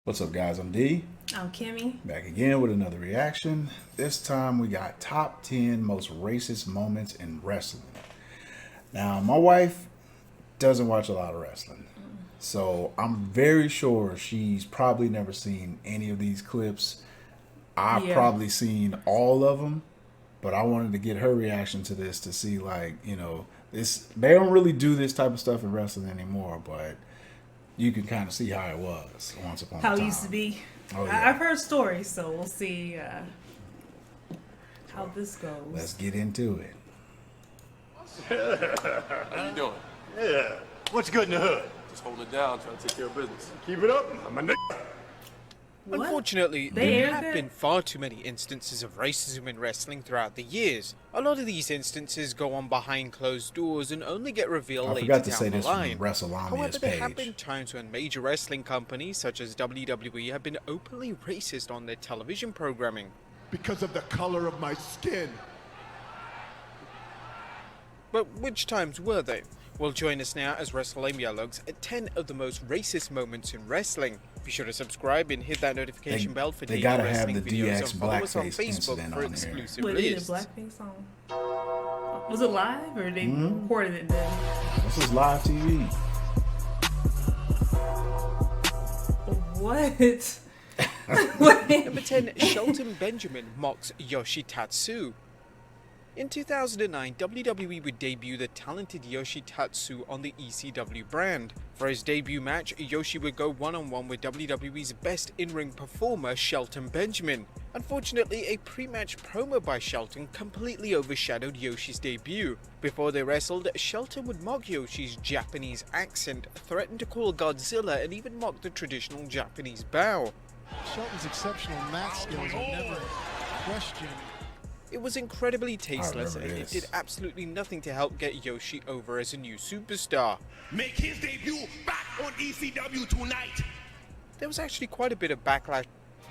What's up, guys? I'm D. I'm Kimmy. Back again with another reaction. This time we got top 10 most racist moments in wrestling. Now, my wife doesn't watch a lot of wrestling. So I'm very sure she's probably never seen any of these clips. I've Yeah. probably seen all of them, but I wanted to get her reaction to this to see, like, this. They don't really do this type of stuff in wrestling anymore, but you can kind of see how it was once upon a How time. it used to be. Oh, yeah. I've heard stories, so we'll see how this goes. Let's get into it. How you doing? Yeah. What's good in the hood? Just hold it down, trying to take care of business. Keep it up. I'm a nigga. What? Unfortunately, They there aired have that? been far too many instances of racism in wrestling throughout the years. A lot of these instances go on behind closed doors and only get revealed I later forgot to down say the this line. from WrestleMania's However, there have been page. times when major wrestling companies such as WWE have been openly racist on their television programming. Because of the color of my skin. But which times were they? Well, join us now as WrestleMania looks at 10 of the most racist moments in wrestling. Be sure to subscribe and hit that notification bell for they daily gotta have wrestling the videos DX and follow us on blackface Facebook incident for on here. exclusive Wait, they did a lists. blackface song. Was it live or they Mm-hmm. recorded it then? This is live TV. What? Number 10, Shelton Benjamin mocks Yoshitatsu. In 2009, WWE would debut the talented Yoshitatsu on the ECW brand. For his debut match, Yoshi would go one-on-one with WWE's best in-ring performer, Shelton Benjamin. Unfortunately, a pre-match promo by Shelton completely overshadowed Yoshi's debut. Before they wrestled, Shelton would mock Yoshi's Japanese accent, threaten to call Godzilla, and even mock the traditional Japanese bow. Shelton's exceptional mat skills are never questioned. It was incredibly tasteless, and remember it this. did absolutely nothing to help get Yoshi over as a new superstar. Make his debut back on ECW tonight. There was actually quite a bit of backlash.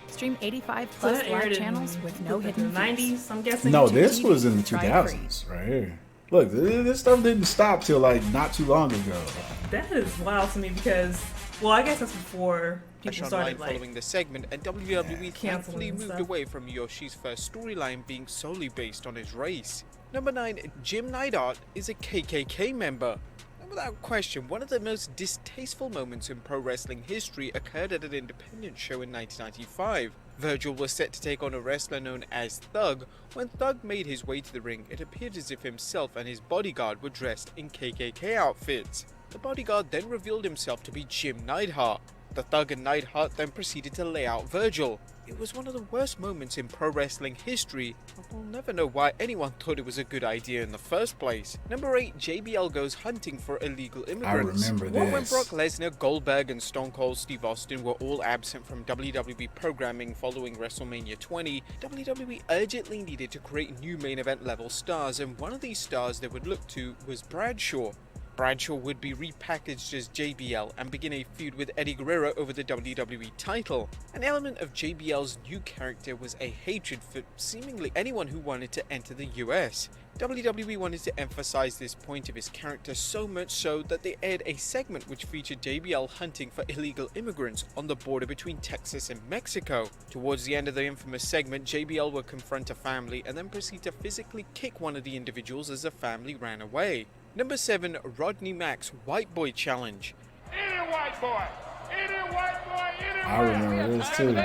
Stream 85 So plus that aired live in channels with no the hidden fees. 90s, I'm guessing. No, this TV, was in the try 2000s, right here. Look, this stuff didn't stop till like not too long ago. That is wild to me because, well, I guess that's before people Online started like. following the segment, and WWE thankfully Canceling moved stuff. away from Yoshi's first storyline being solely based on his race. Number 9, Jim Neidhart is a KKK member. And without question, one of the most distasteful moments in pro wrestling history occurred at an independent show in 1995. Virgil was set to take on a wrestler known as Thug. When Thug made his way to the ring, it appeared as if himself and his bodyguard were dressed in KKK outfits. The bodyguard then revealed himself to be Jim Neidhart. The Thug and Neidhart then proceeded to lay out Virgil. It was one of the worst moments in pro wrestling history, and we'll never know why anyone thought it was a good idea in the first place. Number 8, JBL goes hunting for illegal immigrants. remember When this. Brock Lesnar, Goldberg, and Stone Cold Steve Austin were all absent from WWE programming following WrestleMania 20, WWE urgently needed to create new main event level stars, and one of these stars they would look to was Bradshaw. Bradshaw would be repackaged as JBL and begin a feud with Eddie Guerrero over the WWE title. An element of JBL's new character was a hatred for seemingly anyone who wanted to enter the US. WWE wanted to emphasize this point of his character so much so that they aired a segment which featured JBL hunting for illegal immigrants on the border between Texas and Mexico. Towards the end of the infamous segment, JBL would confront a family and then proceed to physically kick one of the individuals as the family ran away. Number 7, Rodney Mack's White Boy Challenge. Any white boy. Any white boy. Any I remember this too.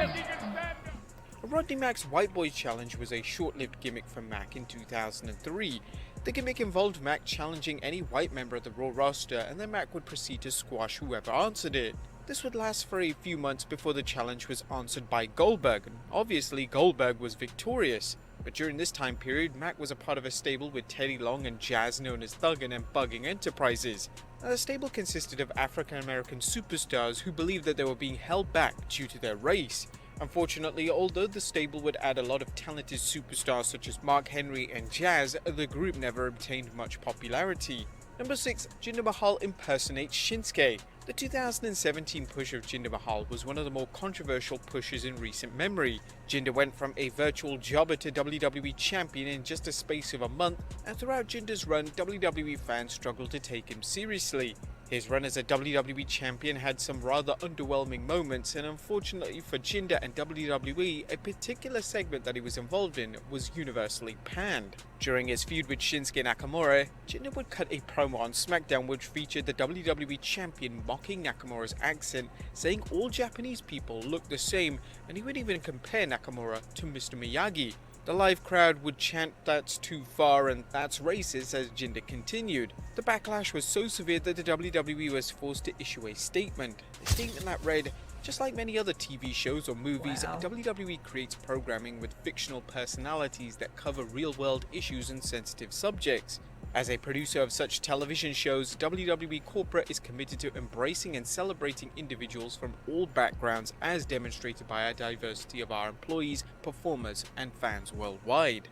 Rodney Mack's White Boy Challenge was a short-lived gimmick for Mack in 2003. The gimmick involved Mack challenging any white member of the Raw roster, and then Mack would proceed to squash whoever answered it. This would last for a few months before the challenge was answered by Goldberg, and obviously Goldberg was victorious. But during this time period, Mack was a part of a stable with Teddy Long and Jazz known as Thuggin' and Bugging Enterprises. Now, the stable consisted of African American superstars who believed that they were being held back due to their race. Unfortunately, although the stable would add a lot of talented superstars such as Mark Henry and Jazz, the group never obtained much popularity. Number 6, Jinder Mahal impersonates Shinsuke. The 2017 push of Jinder Mahal was one of the more controversial pushes in recent memory. Jinder went from a virtual jobber to WWE champion in just a space of a month, and throughout Jinder's run, WWE fans struggled to take him seriously. His run as a WWE champion had some rather underwhelming moments, and unfortunately for Jinder and WWE, a particular segment that he was involved in was universally panned. During his feud with Shinsuke Nakamura, Jinder would cut a promo on SmackDown which featured the WWE champion mocking Nakamura's accent, saying all Japanese people look the same, and he would even compare Nakamura to Mr. Miyagi. The live crowd would chant "That's too far" and "That's racist" as Jinder continued. The backlash was so severe that the WWE was forced to issue a statement. A statement that read, "Just like many other TV shows or movies, Wow. WWE creates programming with fictional personalities that cover real-world issues and sensitive subjects. As a producer of such television shows, WWE Corporate is committed to embracing and celebrating individuals from all backgrounds as demonstrated by our diversity of our employees, performers, and fans worldwide."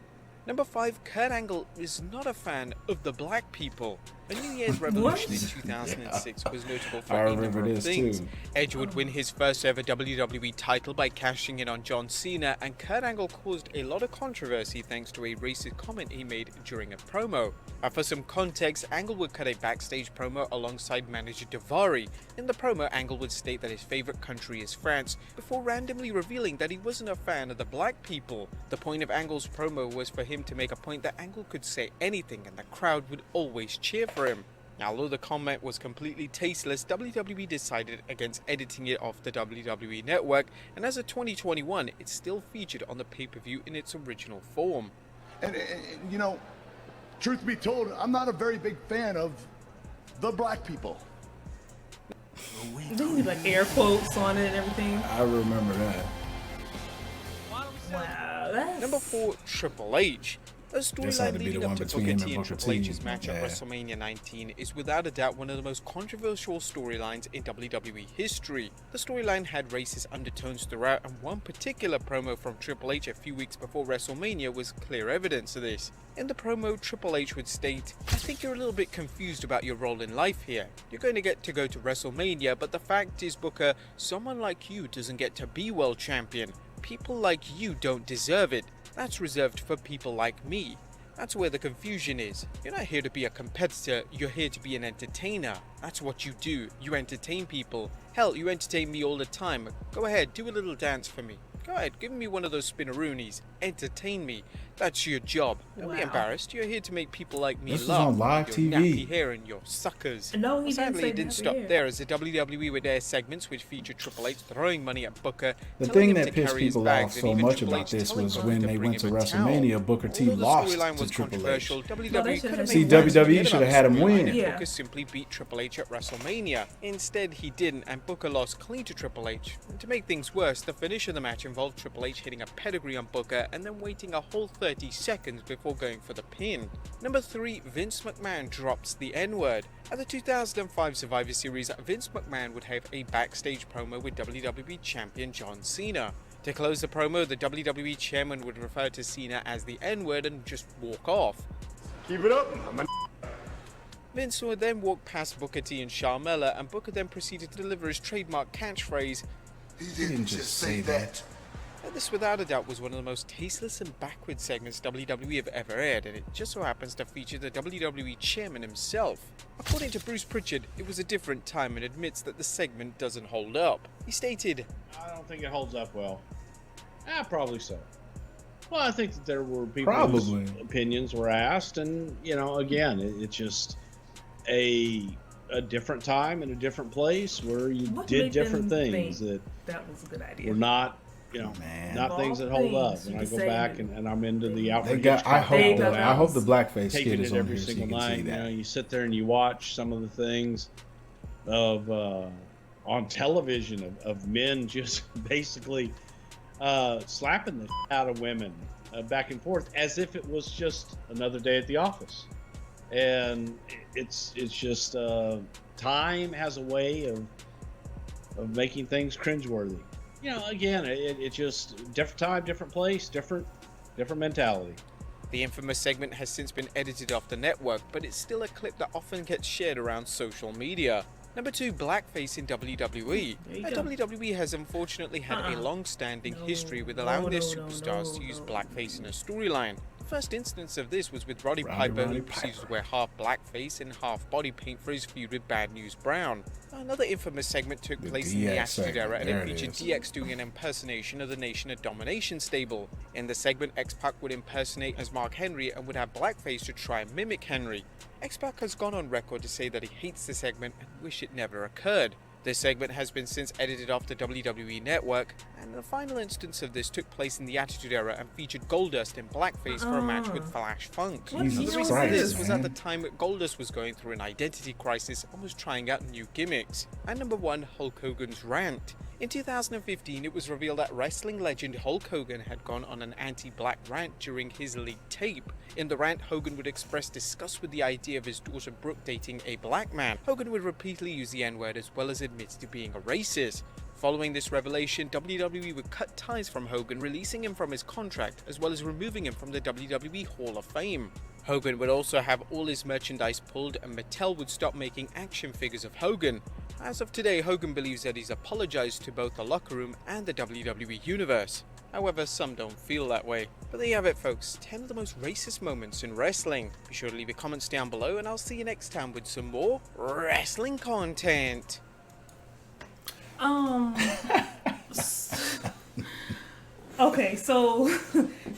Number 5, Kurt Angle is not a fan of the black people. A New Year's Revolution in 2006 was notable for I a remember number of this things. too. Edge would win his first ever WWE title by cashing in on John Cena, and Kurt Angle caused a lot of controversy thanks to a racist comment he made during a promo. For some context, Angle would cut a backstage promo alongside manager Daivari. In the promo, Angle would state that his favorite country is France, before randomly revealing that he wasn't a fan of the black people. The point of Angle's promo was for him to make a point that Angle could say anything and the crowd would always cheer for him. Now, although the comment was completely tasteless, WWE decided against editing it off the WWE network, and as of 2021, it's still featured on the pay-per-view in its original form. And you know, truth be told, I'm not a very big fan of the black people. Didn't he like air quotes on it and everything? I remember that. Wow, that's... Number 4, Triple H. The This had storyline to be leading the up one to between Booker him T and and Booker Triple T. H's match at Yeah. WrestleMania 19 is without a doubt one of the most controversial storylines in WWE history. The storyline had racist undertones throughout, and one particular promo from Triple H a few weeks before WrestleMania was clear evidence of this. In the promo, Triple H would state, "I think you're a little bit confused about your role in life here. You're going to get to go to WrestleMania, but the fact is, Booker, someone like you doesn't get to be world champion. People like you don't deserve it. That's reserved for people like me." That's where the confusion is. You're not here to be a competitor, you're here to be an entertainer. That's what you do. You entertain people. Hell, you entertain me all the time. Go ahead, do a little dance for me. Go ahead, give me one of those spinneroonies. Entertain me. That's your job. Don't be Wow. embarrassed. You're here to make people like me This was laugh. on live your TV. nappy hair and your suckers. No, he Well, didn't sadly, say it didn't nappy stop hair. there, as the WWE would air segments which featured Triple H throwing money at Booker. The telling thing him that to pissed carry his people bags, off and so even much Triple about H this telling was Booker when to they bring went to him a towel. WrestleMania, Booker T Although the lost storyline to was Triple H. controversial, No, WWE that could should've have made made sense. sense. WWE should have had him win. If Yeah. Booker simply beat Triple H at WrestleMania. Instead, he didn't, and Booker lost clean to Triple H. And to make things worse, the finish of the match involved Triple H hitting a pedigree on Booker and then waiting a whole 30 seconds before going for the pin. Number 3, Vince McMahon drops the N-word. At the 2005 Survivor Series, Vince McMahon would have a backstage promo with WWE Champion John Cena. To close the promo, the WWE Chairman would refer to Cena as the N-word and just walk off. Keep it up. I'm a Vince would then walk past Booker T and Sharmella, and Booker then proceeded to deliver his trademark catchphrase. He didn't just say that. And this without a doubt was one of the most tasteless and backward segments WWE have ever aired, and it just so happens to feature the WWE chairman himself. According to Bruce Pritchard, it was a different time and admits that the segment doesn't hold up. He stated, I don't think it holds up well. Probably so. Well, I think that there were people Probably. whose opinions were asked, and again, it's just a different time and a different place where you What did made different them things think that that was a good idea? were not, Man. not Of things all that hold up. things And you I could go say back that and I'm into the they outrage. I hope They the, got I hope the blackface taking kid is it on every here so you single can see night. that. You sit there and you watch some of the things of on television of men just basically slapping the out of women back and forth as if it was just another day at the office. And it's just time has a way of making things cringeworthy. Again, it's just different time, different place, different mentality. the infamous segment has since been edited off the network, but it's still a clip that often gets shared around social media. Number 2, blackface in WWE. There you go. WWE has unfortunately had a long-standing history with allowing their superstars to use blackface in a storyline. The first instance of this was with Roddy Roddy Piper, who Piper. proceeded to wear half blackface and half body paint for his feud with Bad News Brown. Another infamous segment took The place in the DX Attitude Era, and segment, it there it featured is. DX doing an impersonation of the Nation of Domination stable. In the segment, X-Pac would impersonate as Mark Henry and would have blackface to try and mimic Henry. X-Pac has gone on record to say that he hates the segment and wish it never occurred. This segment has been since edited off the WWE Network, and the final instance of this took place in the Attitude Era and featured Goldust in blackface for a match with Flash Funk. What Jesus The reason for Christ, this was at man. the time that Goldust was going through an identity crisis and was trying out new gimmicks. And number 1, Hulk Hogan's rant. In 2015, it was revealed that wrestling legend Hulk Hogan had gone on an anti-black rant during his leaked tape. In the rant, Hogan would express disgust with the idea of his daughter Brooke dating a black man. Hogan would repeatedly use the N-word as well as admit to being a racist. Following this revelation, WWE would cut ties from Hogan, releasing him from his contract as well as removing him from the WWE Hall of Fame. Hogan would also have all his merchandise pulled, and Mattel would stop making action figures of Hogan. As of today, Hogan believes that he's apologized to both the locker room and the WWE Universe. However, some don't feel that way. But there you have it, folks. 10 of the most racist moments in wrestling. Be sure to leave your comments down below, and I'll see you next time with some more wrestling content. Okay, so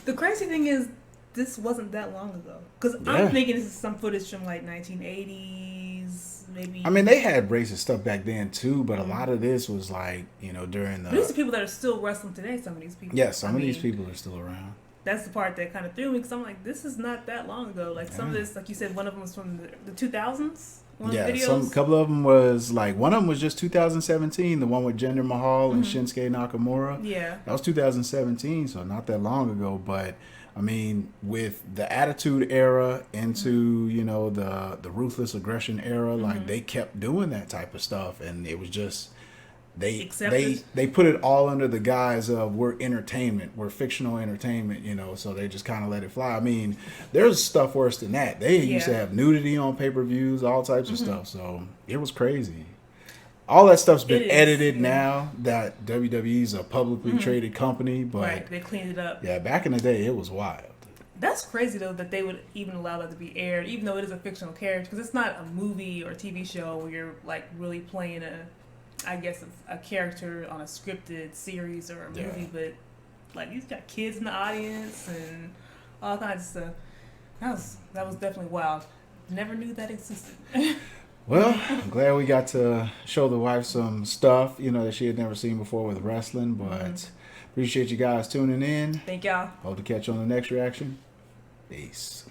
the crazy thing is, this wasn't that long ago. Because Yeah. I'm thinking this is some footage from like 1980s, maybe. I mean, they had racist stuff back then too, but a lot of this was like, you know, during But these are the. people that are still wrestling today. Some of these people. Yeah, some I of these mean, people are still around. That's the part that kind of threw me, because I'm like, this is not that long ago. Like some of Yeah. this, like you said, one of them was from the 2000s. One Yeah, of the videos. some couple of them was like one of them was just 2017, the one with Jinder Mahal and Shinsuke Nakamura. Yeah. That was 2017, so not that long ago. But I mean, with the Attitude Era into you know the ruthless aggression era, like they kept doing that type of stuff, and it was just they Accepted. they put it all under the guise of we're entertainment, we're fictional entertainment, you know. So they just kind of let it fly. I mean, there's stuff worse than that. They used to Yeah. have nudity on pay-per-views, all types of stuff. So it was crazy. All that stuff's been It is, edited yeah. now that WWE's a publicly traded company, but Right. They cleaned it up. yeah, back in the day, it was wild. That's crazy though that they would even allow that to be aired, even though it is a fictional character, because it's not a movie or a TV show where you're like really playing I guess a character on a scripted series or a Yeah. movie, but like you've got kids in the audience and all kinds of stuff. That was definitely wild. Never knew that existed. Well, I'm glad we got to show the wife some stuff, you know, that she had never seen before with wrestling. But appreciate you guys tuning in. Thank y'all. Hope to catch you on the next reaction. Peace.